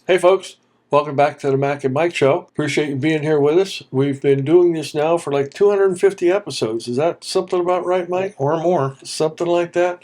Hey folks, welcome back to the Mac and Mike Show. Appreciate you being here with us. We've been doing this now for like 250 episodes. Is that something about right, Mike? Or more. Something like that?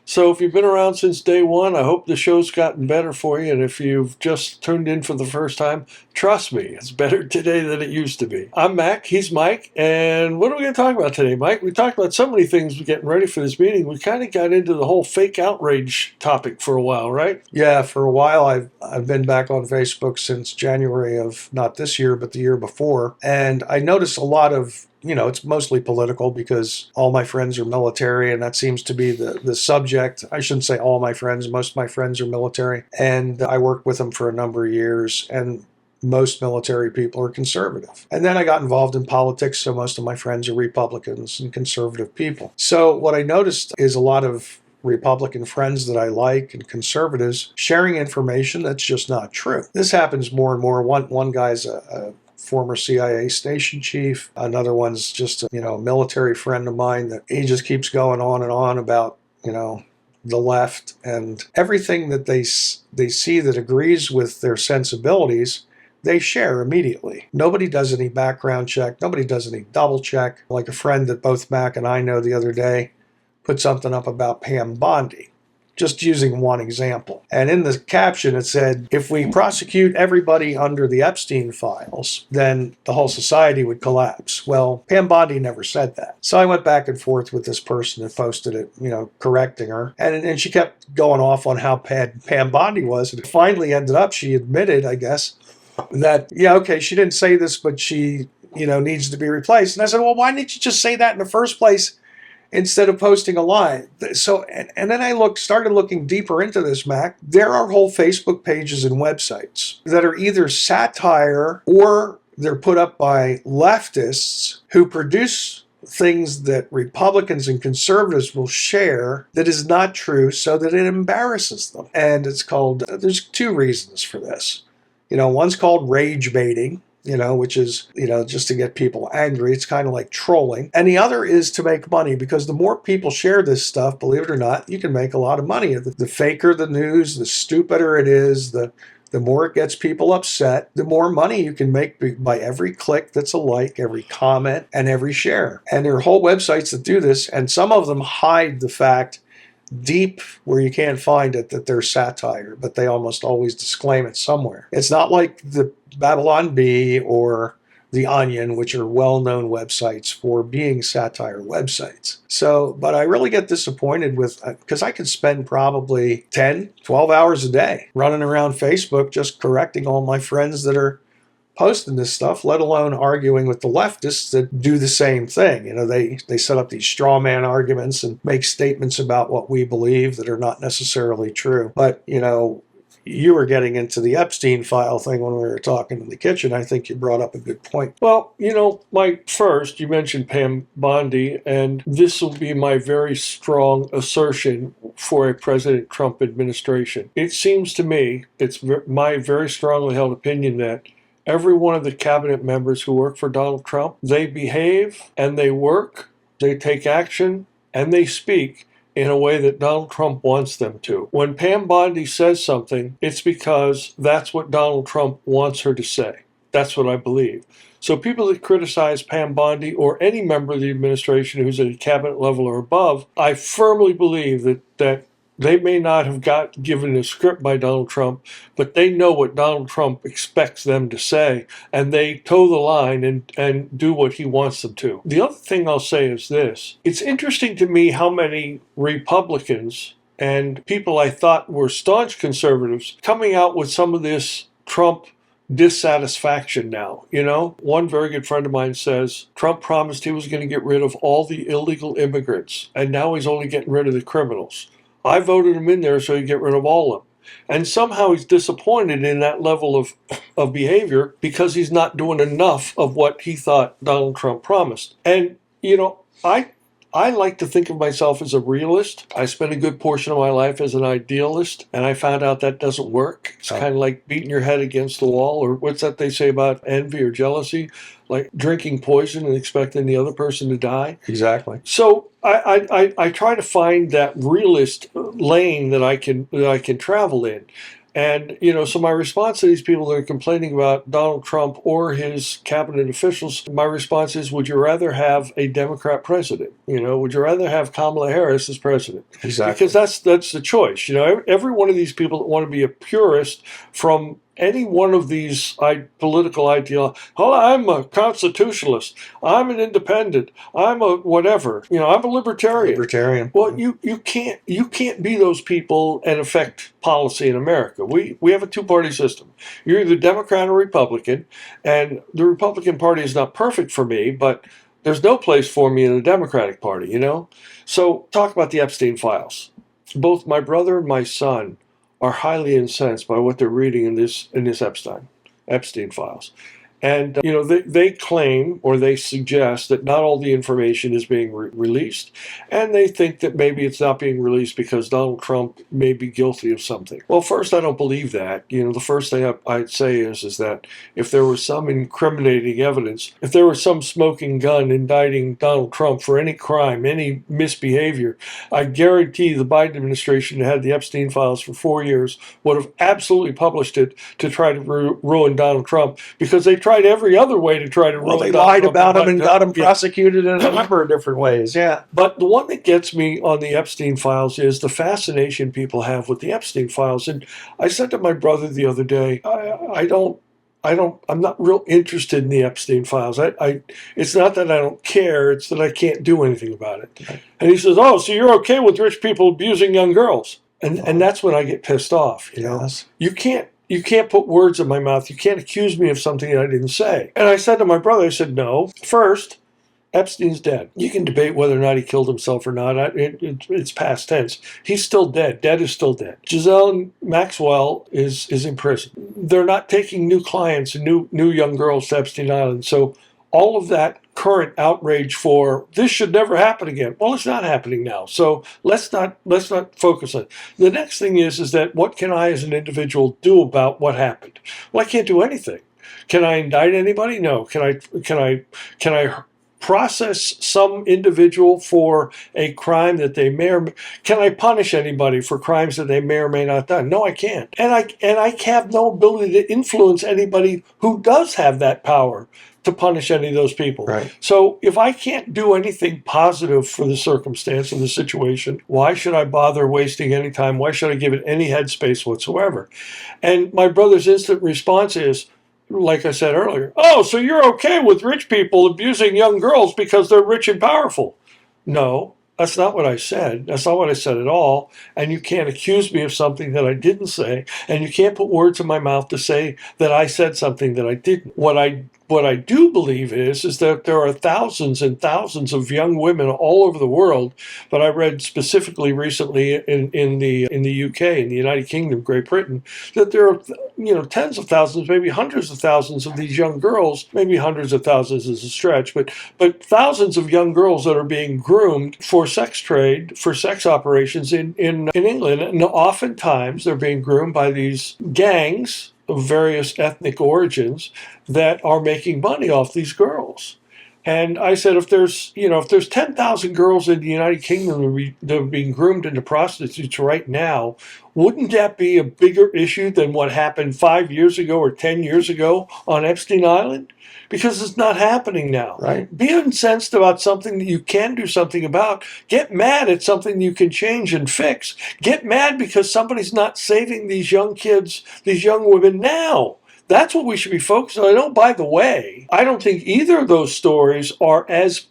So if you've been around since day one, I hope the show's gotten better for you. And if you've just tuned in for the first time, trust me, it's better today than it used to be. I'm Mac, he's Mike, and what are we going to talk about today, Mike? We talked about so many things getting ready for this meeting. We kind of got into the whole fake outrage topic for a while, right? Yeah, for a while I've been back on Facebook since January of not this year, but the year before. And I noticed a lot of it's mostly political because all my friends are military, and that seems to be the subject. I shouldn't say all my friends. Most of my friends are military, and I worked with them for a number of years, and most military people are conservative. And then I got involved in politics, so most of my friends are Republicans and conservative people. So what I noticed is a lot of Republican friends that I like and conservatives sharing information that's just not true. This happens more and more. One guy's a former CIA station chief. Another one's just a military friend of mine that he just keeps going on and on about the left and everything that they see that agrees with their sensibilities. They share immediately. Nobody does any background check. Nobody does any double check. Like a friend that both Mac and I know the other day put something up about Pam Bondi, just using one example. And in the caption it said, if we prosecute everybody under the Epstein files, then the whole society would collapse. Well, Pam Bondi never said that. So I went back and forth with this person that posted it, correcting her. And she kept going off on how bad Pam Bondi was. And it finally ended up, she admitted, I guess, that, she didn't say this, but she, needs to be replaced. And I said, well, why didn't you just say that in the first place instead of posting a lie? So, and then I started looking deeper into this, Mac. There are whole Facebook pages and websites that are either satire or they're put up by leftists who produce things that Republicans and conservatives will share that is not true so that it embarrasses them. And it's called, there's two reasons for this. One's called rage baiting, which is, just to get people angry. It's kind of like trolling. And the other is to make money, because the more people share this stuff, believe it or not, you can make a lot of money. The faker the news, the stupider it is, the more it gets people upset, the more money you can make by every click that's a like, every comment, and every share. And there are whole websites that do this, and some of them hide the fact deep where you can't find it that they're satire, but they almost always disclaim it somewhere. It's not like the Babylon Bee or the Onion, which are well-known websites for being satire websites. So, but I really get disappointed with, because I could spend probably 10, 12 hours a day running around Facebook just correcting all my friends that are posting this stuff, let alone arguing with the leftists that do the same thing. They set up these straw man arguments and make statements about what we believe that are not necessarily true. But, you were getting into the Epstein file thing when we were talking in the kitchen. I think you brought up a good point. Well, Mike, first, you mentioned Pam Bondi, and this will be my very strong assertion for a President Trump administration. It seems to me, it's my very strongly held opinion that every one of the cabinet members who work for Donald Trump, they behave and they work, they take action, and they speak in a way that Donald Trump wants them to. When Pam Bondi says something, it's because that's what Donald Trump wants her to say. That's what I believe. So people that criticize Pam Bondi or any member of the administration who's at a cabinet level or above, I firmly believe that they may not have given a script by Donald Trump, but they know what Donald Trump expects them to say, and they toe the line and do what he wants them to. The other thing I'll say is this. It's interesting to me how many Republicans and people I thought were staunch conservatives coming out with some of this Trump dissatisfaction now. One very good friend of mine says Trump promised he was going to get rid of all the illegal immigrants, and now he's only getting rid of the criminals. I voted him in there so he'd get rid of all of them. And somehow he's disappointed in that level of behavior because he's not doing enough of what he thought Donald Trump promised. And, I like to think of myself as a realist. I spent a good portion of my life as an idealist, and I found out that doesn't work. It's kind of like beating your head against the wall, or what's that they say about envy or jealousy? Like drinking poison and expecting the other person to die. Exactly. So I try to find that realist lane that I can travel in. And, so my response to these people that are complaining about Donald Trump or his cabinet officials, my response is, would you rather have a Democrat president? Would you rather have Kamala Harris as president? Exactly. Because that's the choice. Every one of these people that want to be a purist from any one of these political ideologies. Oh, I'm a constitutionalist. I'm an independent. I'm a whatever. I'm a libertarian. Libertarian. Well, you can't be those people and affect policy in America. We have a two-party system. You're either Democrat or Republican, and the Republican Party is not perfect for me, but there's no place for me in the Democratic Party. So talk about the Epstein files. Both my brother and my son are highly incensed by what they're reading in this Epstein files. And, they claim or they suggest that not all the information is being released, and they think that maybe it's not being released because Donald Trump may be guilty of something. Well, first, I don't believe that. The first thing I'd say is that if there was some incriminating evidence, if there was some smoking gun indicting Donald Trump for any crime, any misbehavior, I guarantee the Biden administration that had the Epstein files for 4 years would have absolutely published it to try to ruin Donald Trump, because they tried every other way to try to ruin they Donald lied Trump. about him and got him Yeah. prosecuted in a number of different ways. Yeah. But the one that gets me on the Epstein files is the fascination people have with the Epstein files. And I said to my brother the other day, I'm not real interested in the Epstein files. It's not that I don't care, it's that I can't do anything about it. Okay. And he says, oh, so you're okay with rich people abusing young girls? And that's when I get pissed off. Yes. You can't put words in my mouth. You can't accuse me of something that I didn't say. And I said to my brother, I said, no. First, Epstein's dead. You can debate whether or not he killed himself or not. It's past tense. He's still dead. Dead is still dead. Ghislaine Maxwell is in prison. They're not taking new clients and new young girls to Epstein Island. So all of that current outrage for this should never happen again. Well, it's not happening now. So let's not focus on it. The next thing is that what can I as an individual do about what happened? Well, I can't do anything. Can I indict anybody? No. Can I process some individual for a crime that they may or can I punish anybody for crimes that they may or may not have done? No, I can't. And I have no ability to influence anybody who does have that power to punish any of those people. Right. So if I can't do anything positive for the circumstance of the situation, why should I bother wasting any time? Why should I give it any headspace whatsoever? And my brother's instant response is, like I said earlier, oh, so you're okay with rich people abusing young girls because they're rich and powerful? No, that's not what I said. That's not what I said at all. And you can't accuse me of something that I didn't say. And you can't put words in my mouth to say that I said something that I didn't. What I do believe is that there are thousands and thousands of young women all over the world, but I read specifically recently in the UK, in the United Kingdom, Great Britain, that there are tens of thousands, maybe hundreds of thousands of these young girls. Maybe hundreds of thousands is a stretch, but thousands of young girls that are being groomed for sex trade, for sex operations in England, and oftentimes they're being groomed by these gangs of various ethnic origins that are making money off these girls. And I said, if there's 10,000 girls in the United Kingdom that are being groomed into prostitutes right now, wouldn't that be a bigger issue than what happened 5 years ago or 10 years ago on Epstein Island? Because it's not happening now. Right. Be incensed about something that you can do something about. Get mad at something you can change and fix. Get mad because somebody's not saving these young kids, these young women now. That's what we should be focused on. Oh, by the way, I don't think either of those stories are as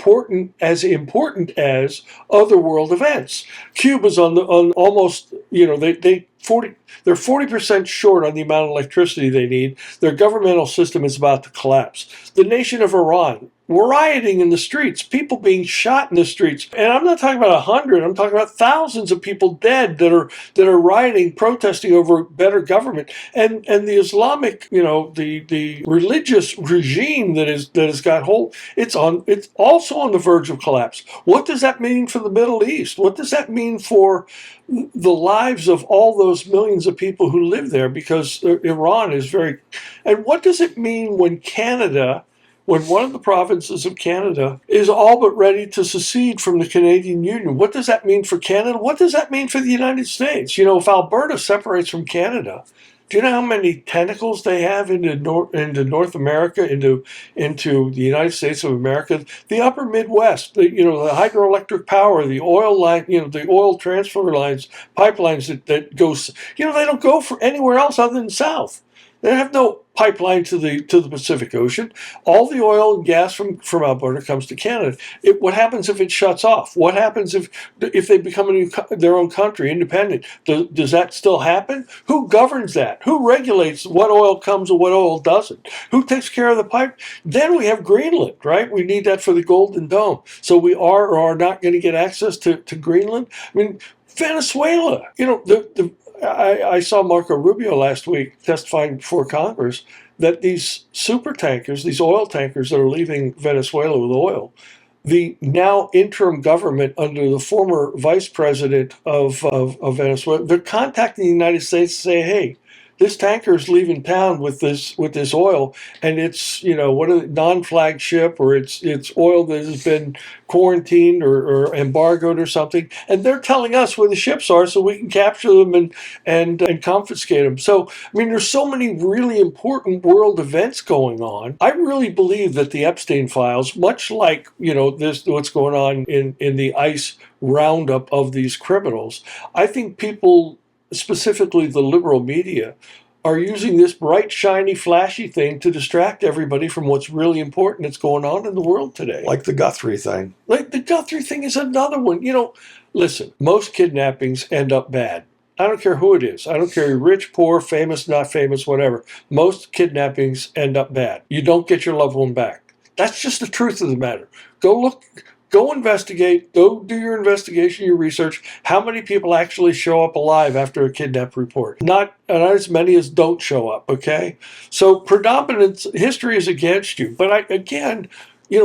important as other world events. Cuba's on almost, they're 40% short on the amount of electricity they need. Their governmental system is about to collapse. The nation of Iran, rioting in the streets, people being shot in the streets. And I'm not talking about 100, I'm talking about thousands of people dead that are rioting, protesting over better government. And the Islamic, the religious regime that has got hold, it's also on the verge of collapse. What does that mean for the Middle East? What does that mean for the lives of all those millions of people who live there? Because Iran is and what does it mean when one of the provinces of Canada is all but ready to secede from the Canadian Union? What does that mean for Canada? What does that mean for the United States? If Alberta separates from Canada, Do you know how many tentacles they have into North America, into the United States of America, the Upper Midwest, the hydroelectric power, the oil line, the oil transfer lines, pipelines that goes, they don't go for anywhere else other than south. They have no pipeline to the Pacific Ocean. All the oil and gas from Alberta comes to Canada. What happens if it shuts off? What happens if they become their own country, independent? Does that still happen? Who governs that? Who regulates what oil comes and what oil doesn't? Who takes care of the pipe? Then we have Greenland, right? We need that for the Golden Dome. So we are or are not going to get access to Greenland. I mean, Venezuela. I saw Marco Rubio last week testifying before Congress that these super tankers, these oil tankers that are leaving Venezuela with oil, the now interim government under the former vice president of Venezuela, they're contacting the United States to say, hey, this tanker is leaving town with this oil, and it's non-flag ship, or it's oil that has been quarantined or embargoed or something, and they're telling us where the ships are so we can capture them and confiscate them. So I mean, there's so many really important world events going on. I really believe that the Epstein files, much like what's going on in the ICE roundup of these criminals, I think people, specifically the liberal media, are using this bright, shiny, flashy thing to distract everybody from what's really important that's going on in the world today. Like the Guthrie thing. Like the Guthrie thing is another one. Listen, most kidnappings end up bad. I don't care who it is. I don't care you're rich, poor, famous, not famous, whatever. Most kidnappings end up bad. You don't get your loved one back. That's just the truth of the matter. Go investigate, go do your investigation, your research. How many people actually show up alive after a kidnap report? Not as many as don't show up, okay? So predominance, history is against you. But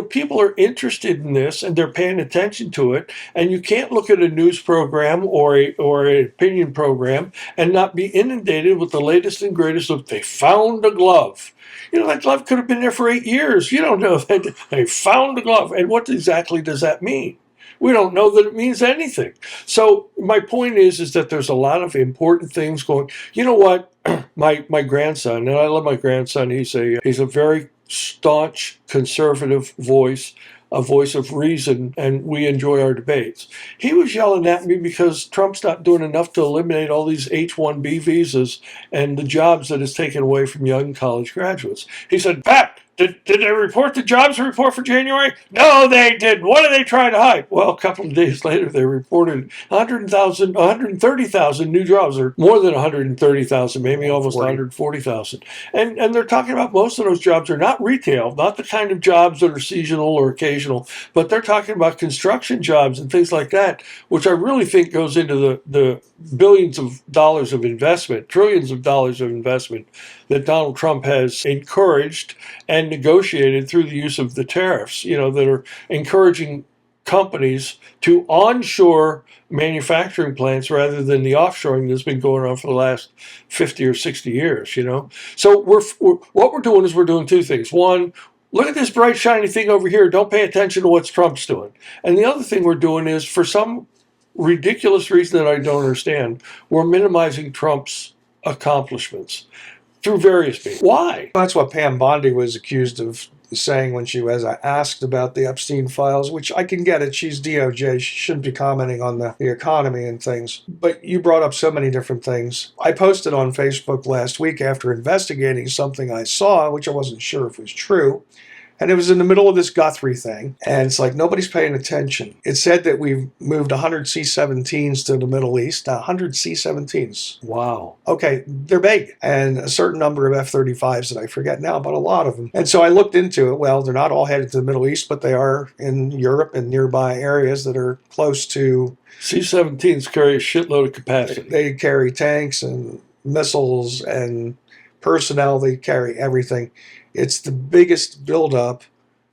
people are interested in this and they're paying attention to it. And you can't look at a news program or an opinion program and not be inundated with the latest and greatest of, they found a glove. That glove could have been there for 8 years. You don't know that they found a glove. And what exactly does that mean? We don't know that it means anything. So my point is that there's a lot of important things going. You know what? My grandson, and I love my grandson, he's a very staunch conservative voice, a voice of reason, and we enjoy our debates. He was yelling at me because Trump's not doing enough to eliminate all these H-1B visas and the jobs that is taken away from young college graduates. He said, Pat, did they report the jobs report for January? No, they didn't. What are they trying to hide? Well, a couple of days later, they reported 130,000 new jobs, or more than 130,000, maybe almost 140,000. And they're talking about most of those jobs are not retail, not the kind of jobs that are seasonal or occasional, but they're talking about construction jobs and things like that, which I really think goes into the billions of dollars of investment, trillions of dollars of investment that Donald Trump has encouraged and negotiated through the use of the tariffs, that are encouraging companies to onshore manufacturing plants rather than the offshoring that's been going on for the last 50 or 60 years, So what we're doing is we're doing two things. One, look at this bright, shiny thing over here. Don't pay attention to what Trump's doing. And the other thing we're doing is, for some ridiculous reason that I don't understand, we're minimizing Trump's accomplishments through various means. Why? That's what Pam Bondi was accused of saying when she was asked about the Epstein files, which I can get it. She's DOJ. She shouldn't be commenting on the economy and things. But you brought up so many different things. I posted on Facebook last week after investigating something I saw, which I wasn't sure if was true. And it was in the middle of this Guthrie thing. And it's like nobody's paying attention. It said that we've moved 100 C-17s to the Middle East. Now, 100 C-17s. Wow. Okay, they're big. And a certain number of F-35s that I forget now, but a lot of them. And so I looked into it. Well, they're not all headed to the Middle East, but they are in Europe and nearby areas that are close to... C-17s carry a shitload of capacity. They carry tanks and missiles and personnel. They carry everything. It's the biggest buildup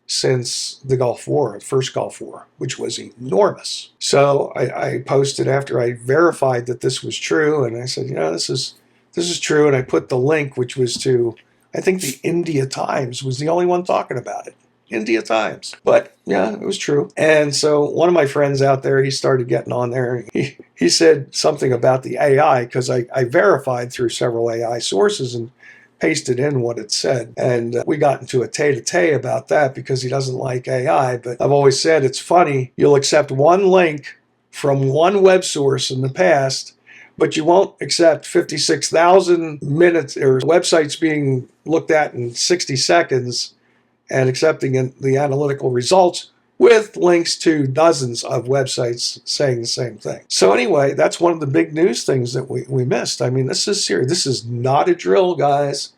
since the Gulf War, the first Gulf War, which was enormous. So I posted after I verified that this was true, and I said, this is true, and I put the link, which was to, I think the India Times was the only one talking about it. India Times. But yeah, it was true. And so one of my friends out there, he started getting on there. He said something about the AI because I verified through several AI sources and pasted in what it said. And we got into a tete-a-tete about that because he doesn't like AI. But I've always said it's funny. You'll accept one link from one web source in the past, but you won't accept 56,000 minutes or websites being looked at in 60 seconds and accepting the analytical results with links to dozens of websites saying the same thing. So anyway, that's one of the big news things that we missed. I mean, this is serious. This is not a drill, guys.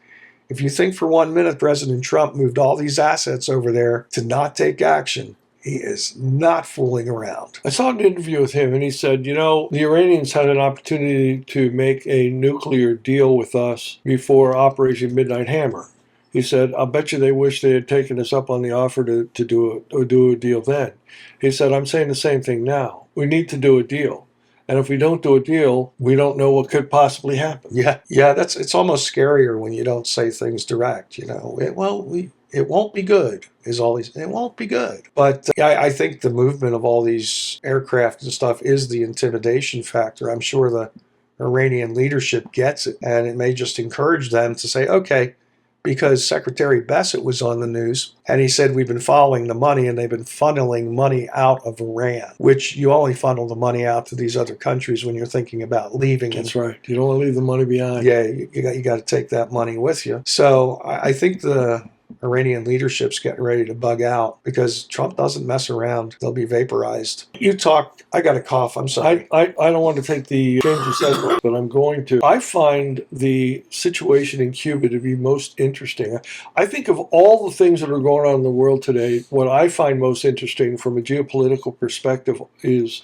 If you think for 1 minute President Trump moved all these assets over there to not take action, he is not fooling around. I saw an interview with him, and he said, you know, the Iranians had an opportunity to make a nuclear deal with us before Operation Midnight Hammer. He said, I'll bet you they wish they had taken us up on the offer to do a deal then. He said, I'm saying the same thing now. We need to do a deal. And if we don't do a deal, we don't know what could possibly happen. Yeah, it's almost scarier when you don't say things direct, you know. It won't be good, is all it won't be good. But I think the movement of all these aircraft and stuff is the intimidation factor. I'm sure the Iranian leadership gets it, and it may just encourage them to say, okay, because Secretary Bassett was on the news, and he said we've been following the money, and they've been funneling money out of Iran, which you only funnel the money out to these other countries when you're thinking about leaving. That's right. You don't want to leave the money behind. Yeah, you got to take that money with you. So I think the Iranian leadership's getting ready to bug out because Trump doesn't mess around. They'll be vaporized. You talk. I got a cough. I'm sorry. I don't want to take the change of segment, but I'm going to. I find the situation in Cuba to be most interesting. I think of all the things that are going on in the world today, what I find most interesting from a geopolitical perspective is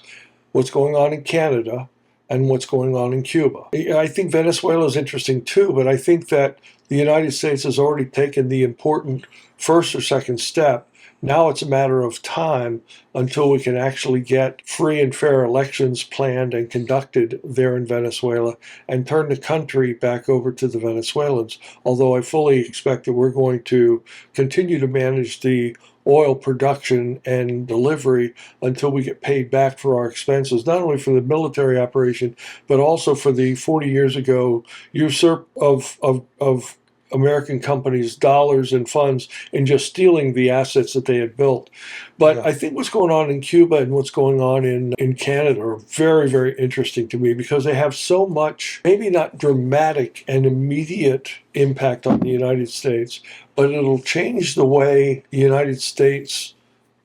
what's going on in Canada and what's going on in Cuba. I think Venezuela is interesting too, but I think that the United States has already taken the important first or second step. Now it's a matter of time until we can actually get free and fair elections planned and conducted there in Venezuela and turn the country back over to the Venezuelans. Although I fully expect that we're going to continue to manage the oil production and delivery until we get paid back for our expenses, not only for the military operation, but also for the 40 years ago usurp of American companies' dollars and funds in just stealing the assets that they had built. But I think what's going on in Cuba and what's going on in Canada are very, very interesting to me because they have so much, maybe not dramatic and immediate impact on the United States, but it'll change the way the United States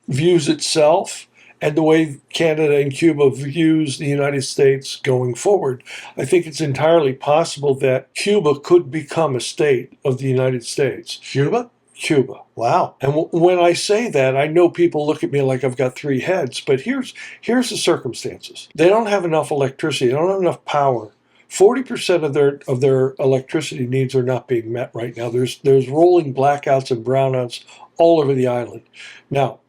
views itself and the way Canada and Cuba views the United States going forward. I think it's entirely possible that Cuba could become a state of the United States. Cuba? Cuba. Wow. And when I say that, I know people look at me like I've got three heads, but here's the circumstances. They don't have enough electricity. They don't have enough power. 40% of their electricity needs are not being met right now. There's rolling blackouts and brownouts all over the island. Now,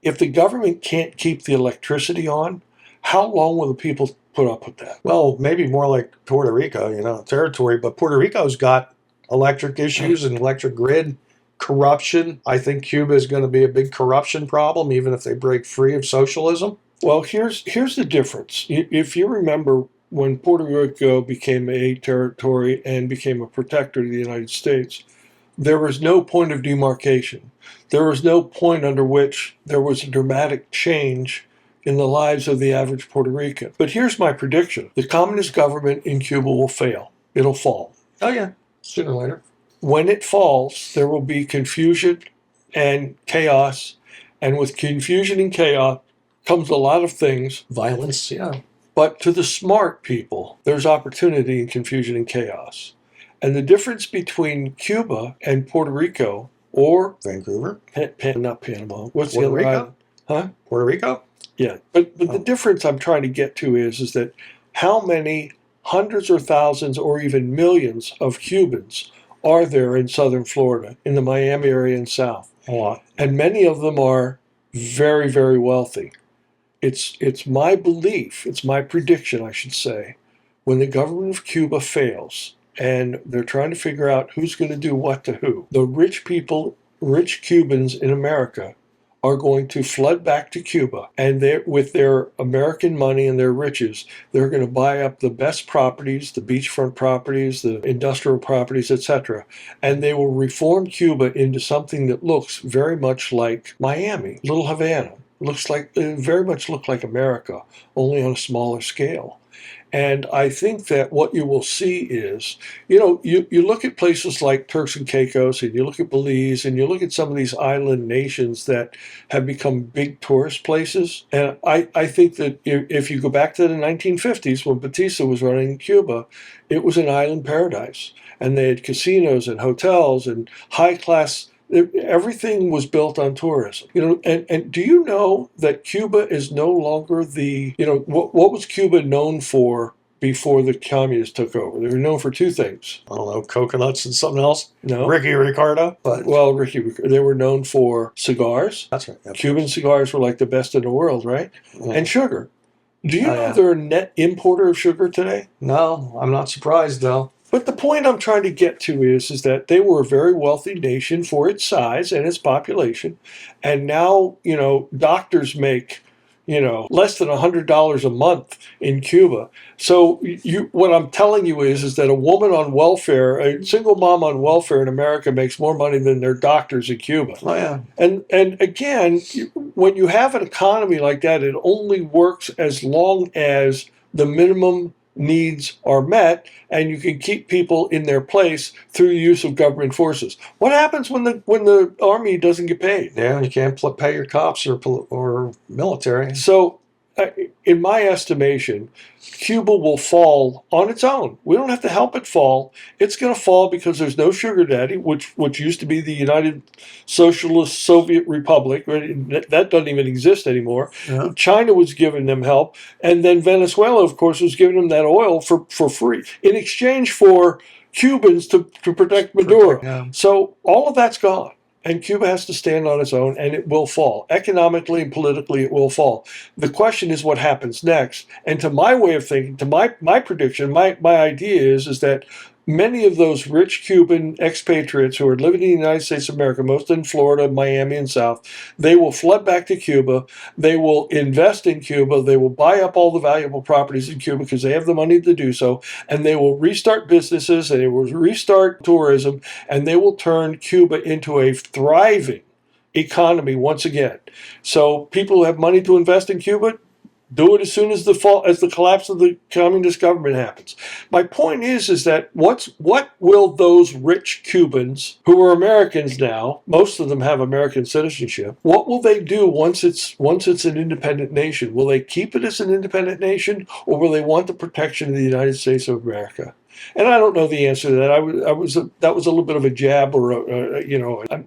if the government can't keep the electricity on, how long will the people put up with that? Well, maybe more like Puerto Rico, territory, but Puerto Rico's got electric issues and electric grid corruption. I think Cuba is going to be a big corruption problem, even if they break free of socialism. Well, here's the difference. If you remember when Puerto Rico became a territory and became a protector of the United States, there was no point of demarcation. There was no point under which there was a dramatic change in the lives of the average Puerto Rican. But here's my prediction. The communist government in Cuba will fail. It'll fall. Oh, yeah. Sooner or later. When it falls, there will be confusion and chaos. And with confusion and chaos comes a lot of things. Violence, yeah. But to the smart people, there's opportunity in confusion and chaos. And the difference between Cuba and Puerto Rico, or Vancouver, not Panama. What's Puerto the other Rico? island? Huh? Puerto Rico? Yeah, but the difference I'm trying to get to is that how many hundreds or thousands or even millions of Cubans are there in southern Florida, in the Miami area and south? A lot. And many of them are very, very wealthy. It's my belief, it's my prediction, I should say, when the government of Cuba fails, and they're trying to figure out who's going to do what to who. The rich people rich Cubans in America are going to flood back to Cuba, and with their American money and their riches, they're going to buy up the best properties, the beachfront properties, the industrial properties, etc., and they will reform Cuba into something that looks very much like Miami, Little Havana. Looks like very much look like America, only on a smaller scale. And I think that what you will see is, you look at places like Turks and Caicos, and you look at Belize, and you look at some of these island nations that have become big tourist places. And I think that if you go back to the 1950s, when Batista was running Cuba, it was an island paradise. And they had casinos and hotels and high class. Everything was built on tourism, and do you know that Cuba is no longer what was Cuba known for before the communists took over? They were known for two things. I don't know, coconuts and something else. No. Ricky Ricardo. But They were known for cigars. That's right. Yep. Cuban cigars were like the best in the world, right? Yeah. And sugar. Do you know yeah. they're a net importer of sugar today? No, I'm not surprised though. But the point I'm trying to get to is that they were a very wealthy nation for its size and its population. And now, doctors make, less than $100 a month in Cuba. So what I'm telling you is that a woman on welfare, a single mom on welfare in America makes more money than their doctors in Cuba. Oh, yeah. And again, when you have an economy like that, it only works as long as the minimum needs are met, and you can keep people in their place through the use of government forces. What happens when the army doesn't get paid? Yeah, you can't pay your cops or military. So, in my estimation, Cuba will fall on its own. We don't have to help it fall. It's going to fall because there's no sugar daddy, which used to be the United Socialist Soviet Republic. Right? That doesn't even exist anymore. Yeah. China was giving them help. And then Venezuela, of course, was giving them that oil for free in exchange for Cubans to protect Maduro. Yeah. So all of that's gone. And Cuba has to stand on its own, and it will fall. Economically and politically, it will fall. The question is what happens next. And to my way of thinking, to my prediction, my idea is that many of those rich Cuban expatriates who are living in the United States of America, most in Florida, Miami, and South, they will flood back to Cuba. They will invest in Cuba. They will buy up all the valuable properties in Cuba because they have the money to do so. And they will restart businesses, and they will restart tourism, and they will turn Cuba into a thriving economy once again. So people who have money to invest in Cuba, do it as soon as the collapse of the communist government happens. My point is that what will those rich Cubans who are Americans now, most of them have American citizenship, what will they do once it's an independent nation? Will they keep it as an independent nation, or will they want the protection of the United States of America? And I don't know the answer to that. That was a little bit of a jab, or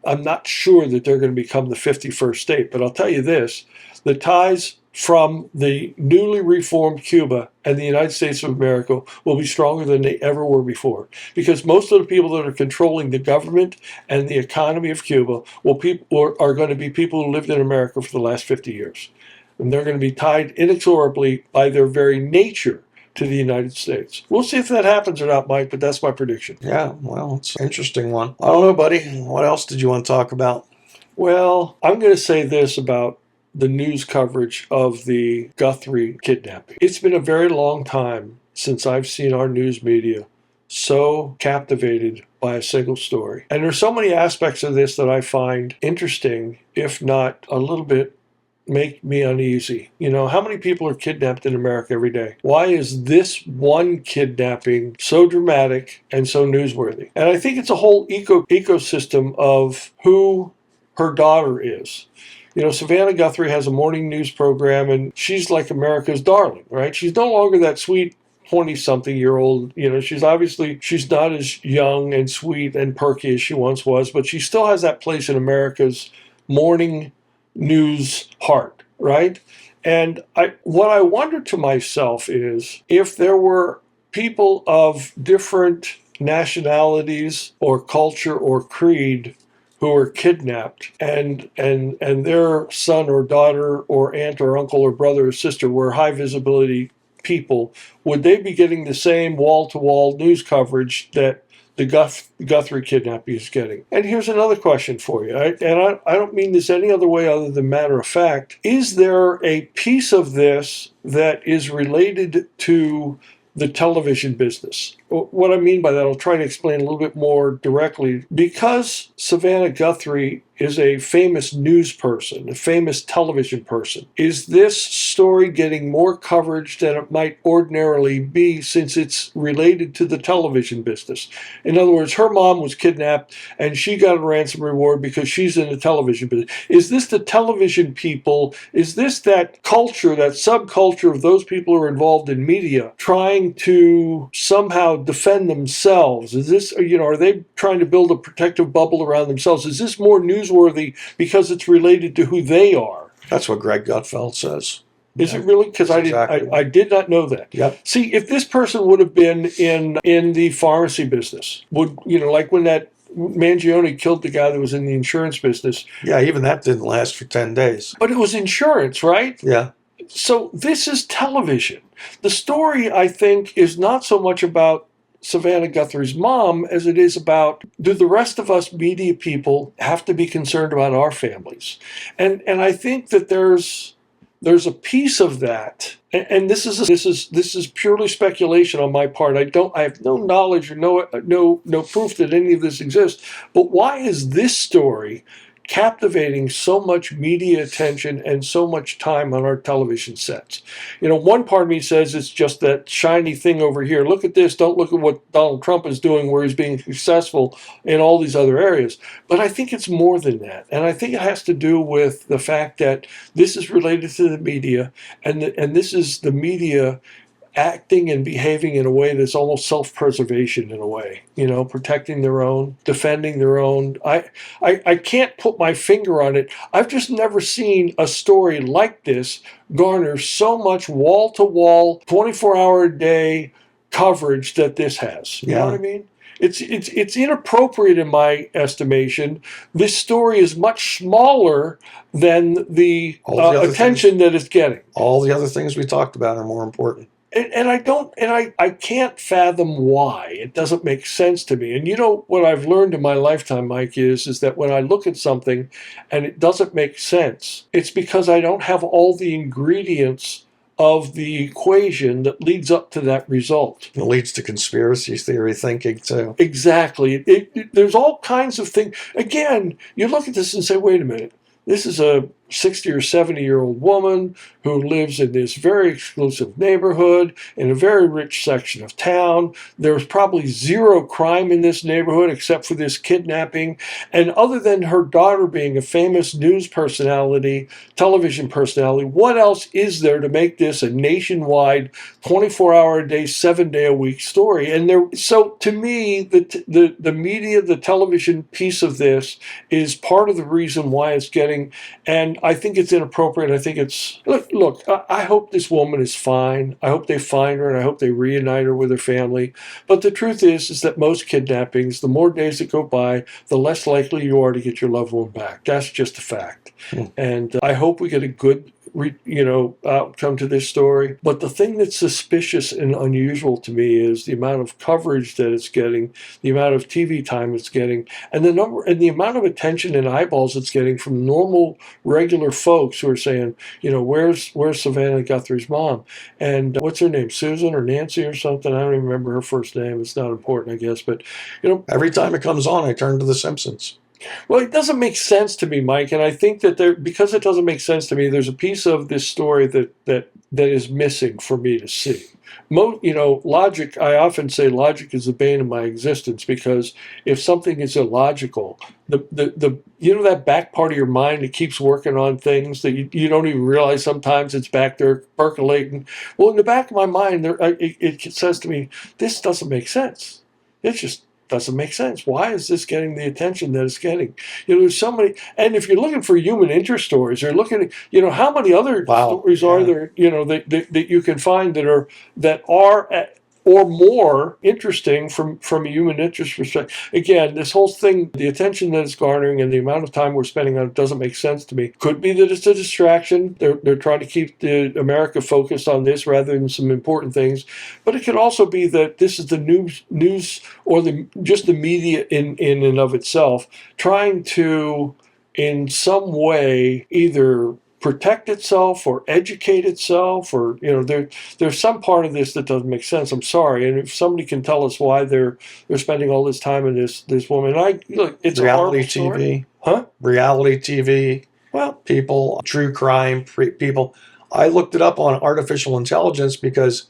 I'm not sure that they're going to become the 51st state. But I'll tell you this: the ties from the newly reformed Cuba and the United States of America will be stronger than they ever were before, because most of the people that are controlling the government and the economy of Cuba are going to be people who lived in America for the last 50 years, and they're going to be tied inexorably by their very nature to the United States. We'll see if that happens or not, Mike, but that's my prediction. Yeah, well, it's an interesting one. I don't know, buddy. What else did you want to talk about? Well, I'm going to say this about the news coverage of the Guthrie kidnapping. It's been a very long time since I've seen our news media so captivated by a single story. And there's so many aspects of this that I find interesting, if not a little bit make me uneasy. How many people are kidnapped in America every day? Why is this one kidnapping so dramatic and so newsworthy? And I think it's a whole ecosystem of who her daughter is. Savannah Guthrie has a morning news program, and she's like America's darling, right? She's no longer that sweet 20-something-year-old. She's not as young and sweet and perky as she once was, but she still has that place in America's morning news heart, right? And what I wonder to myself is if there were people of different nationalities or culture or creed who were kidnapped, and their son or daughter or aunt or uncle or brother or sister were high visibility people, would they be getting the same wall-to-wall news coverage that the Guthrie kidnapping is getting. And here's another question for you, I don't mean this any other way other than matter of fact. Is there a piece of this that is related to the television business? What I mean by that, I'll try to explain a little bit more directly. Because Savannah Guthrie is a famous news person, a famous television person, is this story getting more coverage than it might ordinarily be since it's related to the television business? In other words, her mom was kidnapped and she got a ransom reward because she's in the television business. Is this the television people? Is this that culture, that subculture of those people who are involved in media trying to somehow defend themselves? Is this, are they trying to build a protective bubble around themselves? Is this more newsworthy because it's related to who they are? That's what Greg Gutfeld says. Is it really? Because I did not know that. Yep. See, if this person would have been in the pharmacy business, would, like when that Mangione killed the guy that was in the insurance business. Yeah, even that didn't last for 10 days. But it was insurance, right? Yeah. So this is television. The story, I think, is not so much about Savannah Guthrie's mom as it is about, do the rest of us media people have to be concerned about our families? And I think that there's a piece of that, and this is purely speculation on my part. I have no knowledge or no proof that any of this exists. But why is this story captivating so much media attention and so much time on our television sets? One part of me says it's just that shiny thing over here. Look at this. Don't look at what Donald Trump is doing, where he's being successful in all these other areas. But I think it's more than that. And I think it has to do with the fact that this is related to the media, and this is the media acting and behaving in a way that's almost self-preservation in a way, protecting their own, defending their own. I can't put my finger on it. I've just never seen a story like this garner so much wall-to-wall, 24-hour-a-day coverage that this has. You know what I mean? It's inappropriate in my estimation. This story is much smaller than the attention that it's getting. All the other things we talked about are more important. And I can't fathom why. It doesn't make sense to me. And what I've learned in my lifetime, Mike, is that when I look at something and it doesn't make sense, it's because I don't have all the ingredients of the equation that leads up to that result. It leads to conspiracy theory thinking, too. Exactly. There's all kinds of things. Again, you look at this and say, wait a minute. This is a 60 or 70-year-old woman who lives in this very exclusive neighborhood in a very rich section of town. There's probably zero crime in this neighborhood except for this kidnapping. And other than her daughter being a famous news personality, television personality, what else is there to make this a nationwide 24-hour-a-day, 7-day-a-week story? And so to me, the media, the television piece of this is part of the reason why it's getting, and I think it's inappropriate. I think it's, look, I hope this woman is fine. I hope they find her, and I hope they reunite her with her family. But the truth is that most kidnappings, the more days that go by, the less likely you are to get your loved one back. That's just a fact. And I hope we get a good outcome to this story. But the thing that's suspicious and unusual to me is the amount of coverage that it's getting, the amount of TV time it's getting, and the amount of attention and eyeballs it's getting from normal, regular folks who are saying, where's Savannah Guthrie's mom? And what's her name? Susan or Nancy or something? I don't even remember her first name. It's not important, I guess. But every time it comes on, I turn to The Simpsons. Well, it doesn't make sense to me, Mike, and I think that because it doesn't make sense to me, there's a piece of this story that is missing for me to see. Logic, I often say logic is the bane of my existence, because if something is illogical, that back part of your mind that keeps working on things that you don't even realize sometimes it's back there percolating. Well, in the back of my mind, it says to me, this doesn't make sense. It just doesn't make sense. Why is this getting the attention that it's getting? There's so many, and if you're looking for human interest stories, you're looking at, how many other stories are there, that you can find that are or more interesting from a human interest perspective. Again, this whole thing, the attention that it's garnering and the amount of time we're spending on it doesn't make sense to me. Could be that it's a distraction. They're trying to keep America focused on this rather than some important things. But it could also be that this is the news or just the media in and of itself trying to, in some way, either protect itself or educate itself, or there's some part of this that doesn't make sense. I'm sorry, and if somebody can tell us why they're spending all this time in this woman, it's reality a horrible TV, huh? reality TV. Well, People, true crime people. I looked it up on artificial intelligence because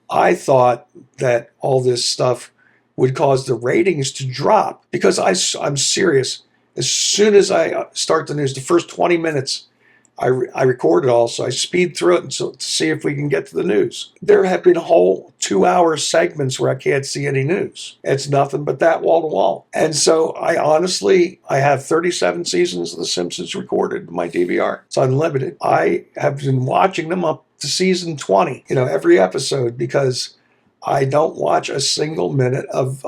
I thought that all this stuff would cause the ratings to drop. Because I'm serious. As soon as I start the news, the first 20 minutes, I record it all, so I speed through it to see if we can get to the news. There have been whole 2-hour segments where I can't see any news. It's nothing but that wall to wall. And so I have 37 seasons of The Simpsons recorded in my DVR. It's unlimited. I have been watching them up to season 20, every episode, because I don't watch a single minute of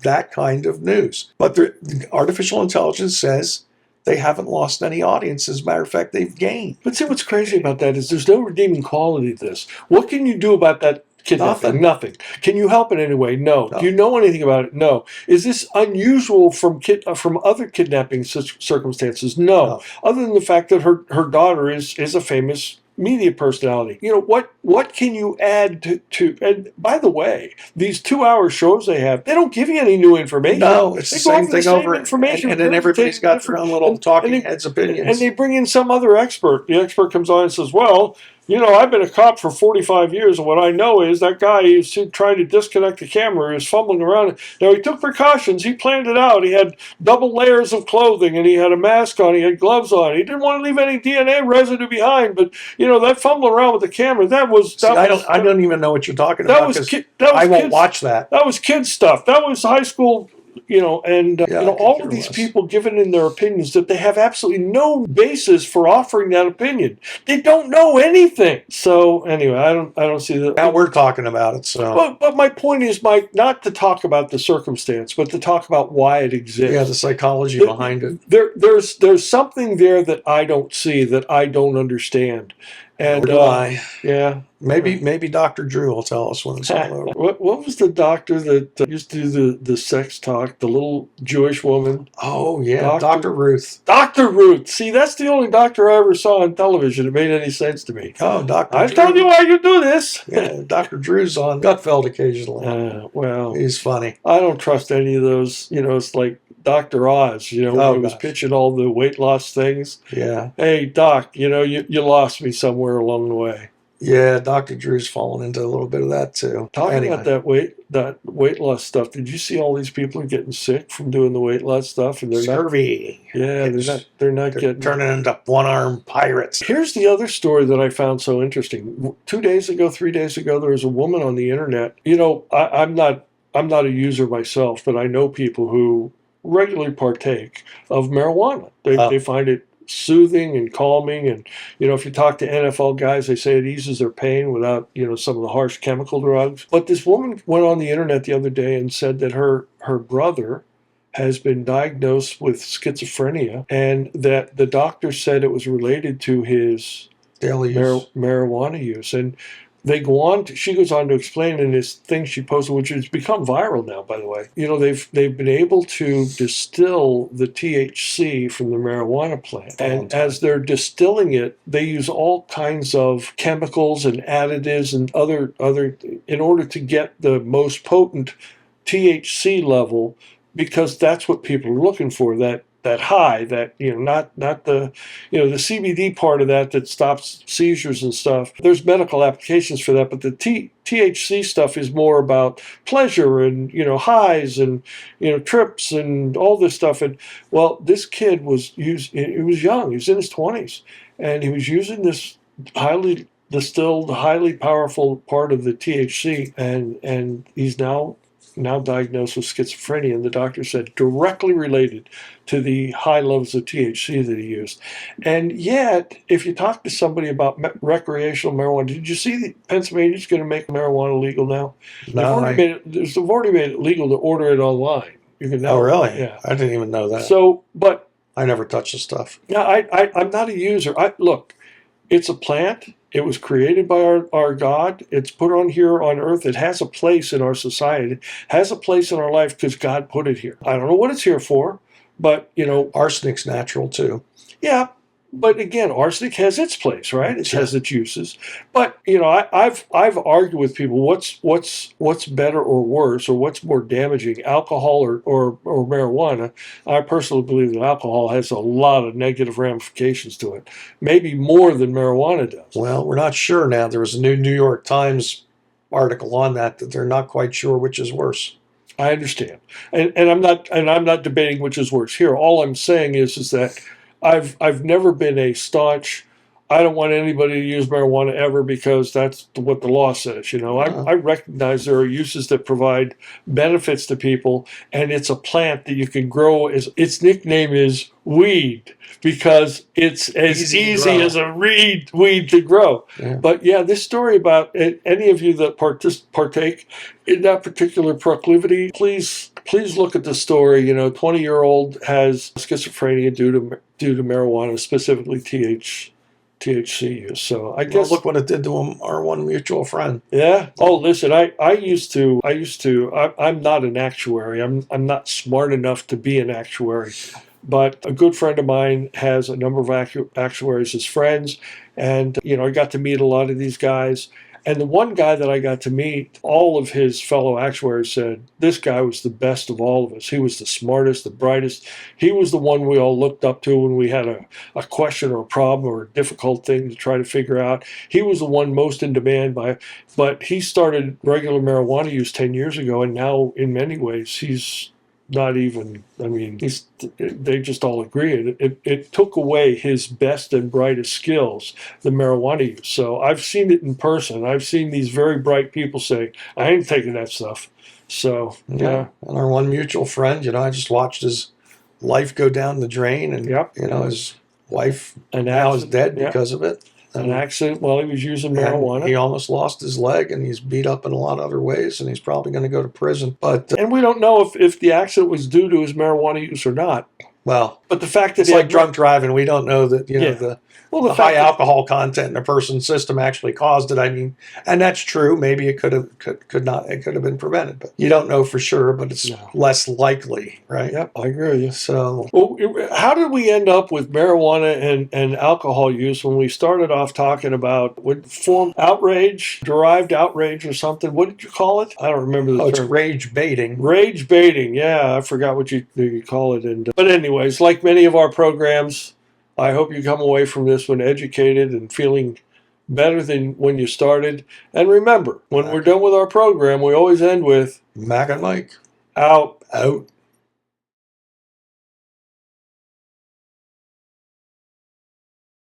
that kind of news. But the artificial intelligence says they haven't lost any audience. As a matter of fact, they've gained. but see, what's crazy about that is there's no redeeming quality to this. What can you do about that kidnapping? Nothing. Can you help in any way? No. Do you know anything about it? No. Is this unusual from other kidnapping circumstances? No. Other than the fact that her daughter is a famous media personality. What can you add to and by the way, these 2-hour shows they have, they don't give you any new information. No, it's the same thing over information, and then everybody's got their own little talking heads opinions. And they bring in some other expert. The expert comes on and says, well, I've been a cop for 45 years, and what I know is that guy is trying to disconnect the camera. He was fumbling around. Now, he took precautions. He planned it out. He had double layers of clothing, and he had a mask on. He had gloves on. He didn't want to leave any DNA residue behind, but, that fumbling around with the camera, I don't even know what you're talking about. I won't watch that. That was kid stuff. That was high school. All of these people giving in their opinions that they have absolutely no basis for offering that opinion. They don't know anything. So anyway, I don't see that. Now we're talking about it. So, but my point is, Mike, not to talk about the circumstance, but to talk about why it exists. Yeah, the psychology behind it. There's something there that I don't see, that I don't understand. And yeah, maybe Dr. Drew will tell us when it's all over. What was the doctor that used to do the sex talk? The little Jewish woman. Oh yeah, Dr. Ruth. Dr. Ruth. See, that's the only doctor I ever saw on television that made any sense to me. Oh, Dr. I told you why you do this. Yeah, Dr. Drew's on Gutfeld occasionally. Well, he's funny. I don't trust any of those. It's like Dr. Oz, when he was pitching all the weight loss things. Yeah. Hey, Doc, you lost me somewhere along the way. Yeah, Dr. Drew's fallen into a little bit of that too. Talking about that weight loss stuff, did you see all these people are getting sick from doing the weight loss stuff? And they're scurvy. They're not getting turning into one-armed pirates. Here's the other story that I found so interesting. 3 days ago, there was a woman on the internet. I'm not a user myself, but I know people who regularly partake of marijuana. They find it soothing and calming, and if you talk to NFL guys, they say it eases their pain without some of the harsh chemical drugs. But this woman went on the internet the other day and said that her brother has been diagnosed with schizophrenia, and that the doctor said it was related to his daily use marijuana use. And she goes on to explain in this thing she posted, which has become viral now, by the way. They've been able to distill the THC from the marijuana plant. And as they're distilling it, they use all kinds of chemicals and additives and other in order to get the most potent THC level, because that's what people are looking for, that high, that not the the CBD part of that stops seizures and stuff. There's medical applications for that, but the THC stuff is more about pleasure and highs and trips and all this stuff. And well, this kid he was young, he was in his 20s, and he was using this highly distilled, highly powerful part of the THC, and he's now now diagnosed with schizophrenia, and the doctor said directly related to the high levels of THC that he used. And yet, if you talk to somebody about recreational marijuana, did you see that Pennsylvania's going to make marijuana legal now? No, They've already made it legal to order it online. You can now. Oh, really? Yeah. I didn't even know that. So, but I never touch the stuff. yeah, I'm not a user. Look, it's a plant. It was created by our God. It's put on here on earth. It has a place in our society. It has a place in our life because God put it here. I don't know what it's here for, but, Arsenic's natural, too. yeah. But again, arsenic has its place, right? It has its uses. But I've argued with people what's better or worse, or what's more damaging, alcohol or marijuana. I personally believe that alcohol has a lot of negative ramifications to it, maybe more than marijuana does. Well, we're not sure now. There was a New York Times article on that they're not quite sure which is worse. I understand, and I'm not debating which is worse here. All I'm saying is that I've never been a staunch, I don't want anybody to use marijuana ever because that's what the law says. I recognize there are uses that provide benefits to people, and it's a plant that you can grow. Its nickname is weed because it's as easy as a weed to grow. Yeah. But yeah, this story about any of you that partake in that particular proclivity, please look at the story. 20-year-old has schizophrenia due to marijuana, specifically THC use. So I guess look what it did to our one mutual friend. Yeah. Oh, listen. I used to. I'm not an actuary. I'm not smart enough to be an actuary. But a good friend of mine has a number of actuaries as friends, and I got to meet a lot of these guys. And the one guy that I got to meet, all of his fellow actuaries said, this guy was the best of all of us. He was the smartest, the brightest. He was the one we all looked up to when we had a question or a problem or a difficult thing to try to figure out. He was the one most in demand but he started regular marijuana use 10 years ago, and now in many ways he's not even, they just all agree. It took away his best and brightest skills, the marijuana use. So I've seen it in person. I've seen these very bright people say, I ain't taking that stuff. So, yeah. And our one mutual friend, I just watched his life go down the drain, and, his wife now is dead because of it. An accident while he was using marijuana. He almost lost his leg, and he's beat up in a lot of other ways, and he's probably going to go to prison. And we don't know if the accident was due to his marijuana use or not. Well, but the fact that it's like drunk driving. We don't know that the high alcohol content in a person's system actually caused it. And that's true. Maybe it could have been prevented, but you don't know for sure. But it's less likely, right? Yep, I agree with you. So, how did we end up with marijuana and alcohol use when we started off talking about derived outrage or something? What did you call it? I don't remember the term. It's rage baiting. Rage baiting. Yeah, I forgot what you call it. But anyways, like many of our programs, I hope you come away from this one educated and feeling better than when you started. And remember, when we're done with our program, we always end with Mac and Mike. Out. Out.